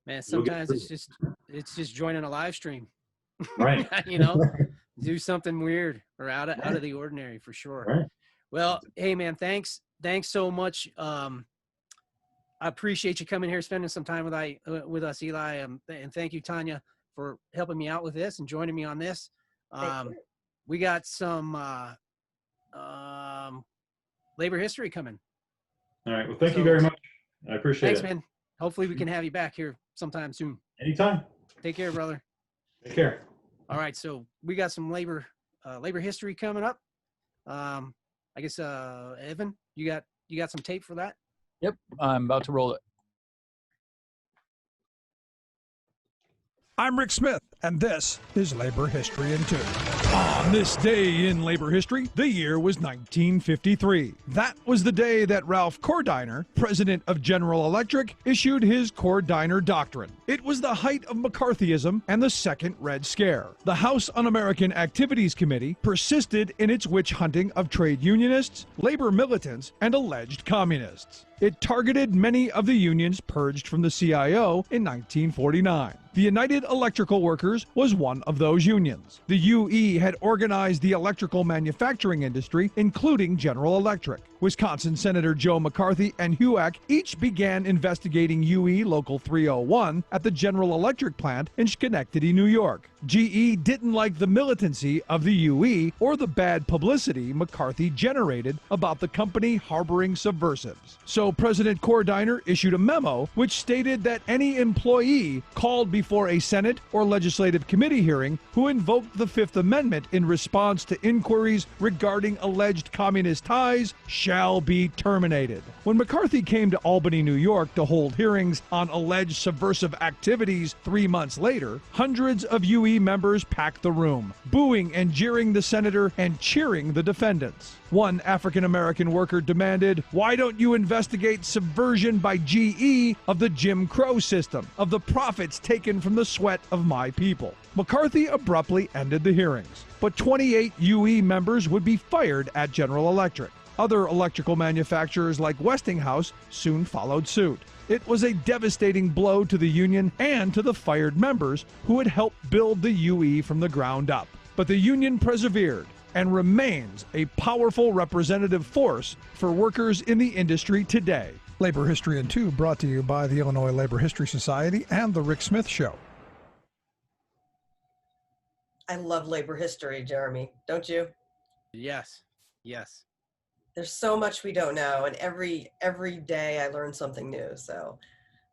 Man, sometimes it's just joining a live stream. Right. do something weird or out of the ordinary for sure. Right. Well, hey man, thanks so much. I appreciate you coming here, spending some time with us, Eli, and thank you, Tanya, for helping me out with this and joining me on this. We got some labor history coming. All right. Well, thank you very much. I appreciate it. Thanks, man. Hopefully we can have you back here sometime soon. Anytime. Take care, brother. Take care. All right. So we got some labor history coming up. I guess, Evan, you got some tape for that? Yep, I'm about to roll it. I'm Rick Smith, and this is Labor History in 2. On this day in labor history, the year was 1953. That was the day that Ralph Cordiner, president of General Electric, issued his Cordiner Doctrine. It was the height of McCarthyism and the Second Red Scare. The House Un-American Activities Committee persisted in its witch hunting of trade unionists, labor militants, and alleged communists. It targeted many of the unions purged from the CIO in 1949. The United Electrical Workers was one of those unions. The UE had organized the electrical manufacturing industry, including General Electric. Wisconsin Senator Joe McCarthy and HUAC each began investigating UE Local 301 at the General Electric plant in Schenectady, New York. GE didn't like the militancy of the UE or the bad publicity McCarthy generated about the company harboring subversives. So President Cordiner issued a memo which stated that any employee called before a Senate or legislative committee hearing who invoked the Fifth Amendment in response to inquiries regarding alleged communist ties shall be terminated. When McCarthy came to Albany, New York to hold hearings on alleged subversive activities 3 months later, hundreds of UE members packed the room, booing and jeering the senator and cheering the defendants. One African-American worker demanded, "Why don't you investigate subversion by GE of the Jim Crow system, of the profits taken from the sweat of my people?" McCarthy abruptly ended the hearings, but 28 UE members would be fired at General Electric. Other electrical manufacturers like Westinghouse soon followed suit. It was a devastating blow to the union and to the fired members who had helped build the UE from the ground up. But the union persevered and remains a powerful representative force for workers in the industry today. Labor History in 2 brought to you by the Illinois Labor History Society and The Rick Smith Show. I love labor history, Jeremy. Don't you? Yes. Yes. There's so much we don't know, and every day I learn something new. So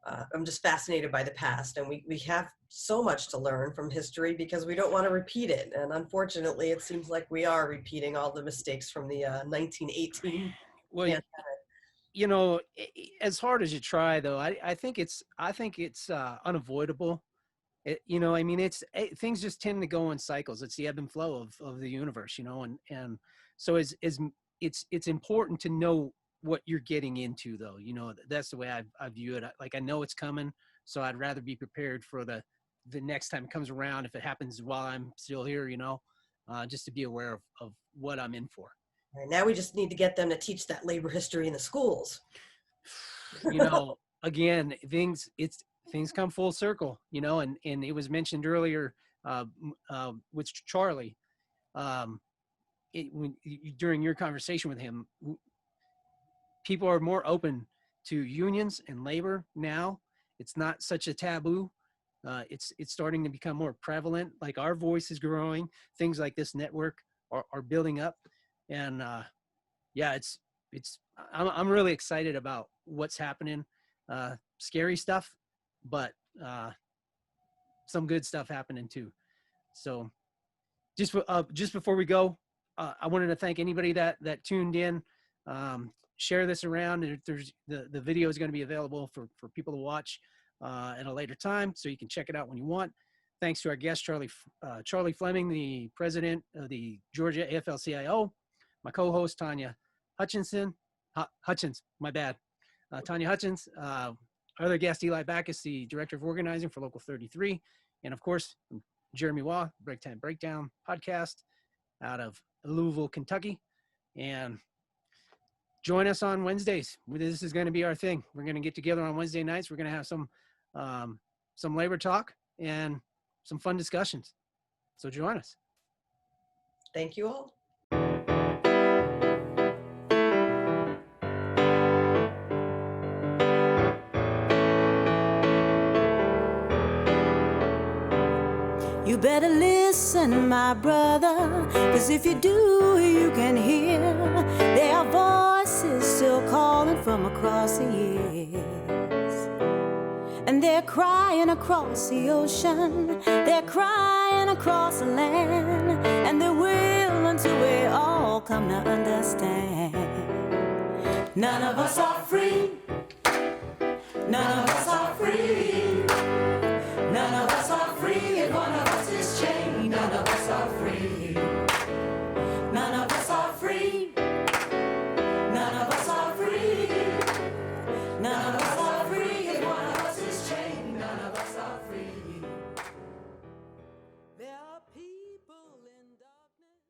I'm just fascinated by the past, and we have so much to learn from history because we don't want to repeat it. And unfortunately, it seems like we are repeating all the mistakes from the 1918. Well, you know, as hard as you try, though, I think it's unavoidable. You know, I mean, things just tend to go in cycles. It's the ebb and flow of the universe, you know, and so it's important to know what you're getting into, though. You know, that's the way I view it. Like, I know it's coming, so I'd rather be prepared for the next time it comes around. If it happens while I'm still here, you know, just to be aware of what I'm in for. And now we just need to get them to teach that labor history in the schools. You know, again, things come full circle, you know, and it was mentioned earlier with Charlie, during your conversation with him, people are more open to unions and labor now. It's not such a taboo. It's starting to become more prevalent. Like, our voice is growing. Things like this network are building up, and yeah, I'm really excited about what's happening. Scary stuff, but some good stuff happening too. So just before we go, I wanted to thank anybody that tuned in. Share this around, and if there's the video is going to be available for people to watch at a later time, so you can check it out when you want. Thanks to our guest, Charlie Flemming, the president of the Georgia AFL CIO, my co-host, Tanya Hutchins, my bad. Tanya Hutchins, our other guest, Eli Baccus, the director of organizing for Local 33. And of course, Jeremy Waugh, Break Time Breakdown podcast out of Louisville, Kentucky. And join us on Wednesdays. This is going to be our thing. We're going to get together on Wednesday nights. We're going to have some labor talk and some fun discussions. So join us. Thank you all. You better listen, my brother, 'cause if you do, you can hear there are voices still calling from across the years. And they're crying across the ocean, they're crying across the land, and they will until we all come to understand. None of us are free, none of us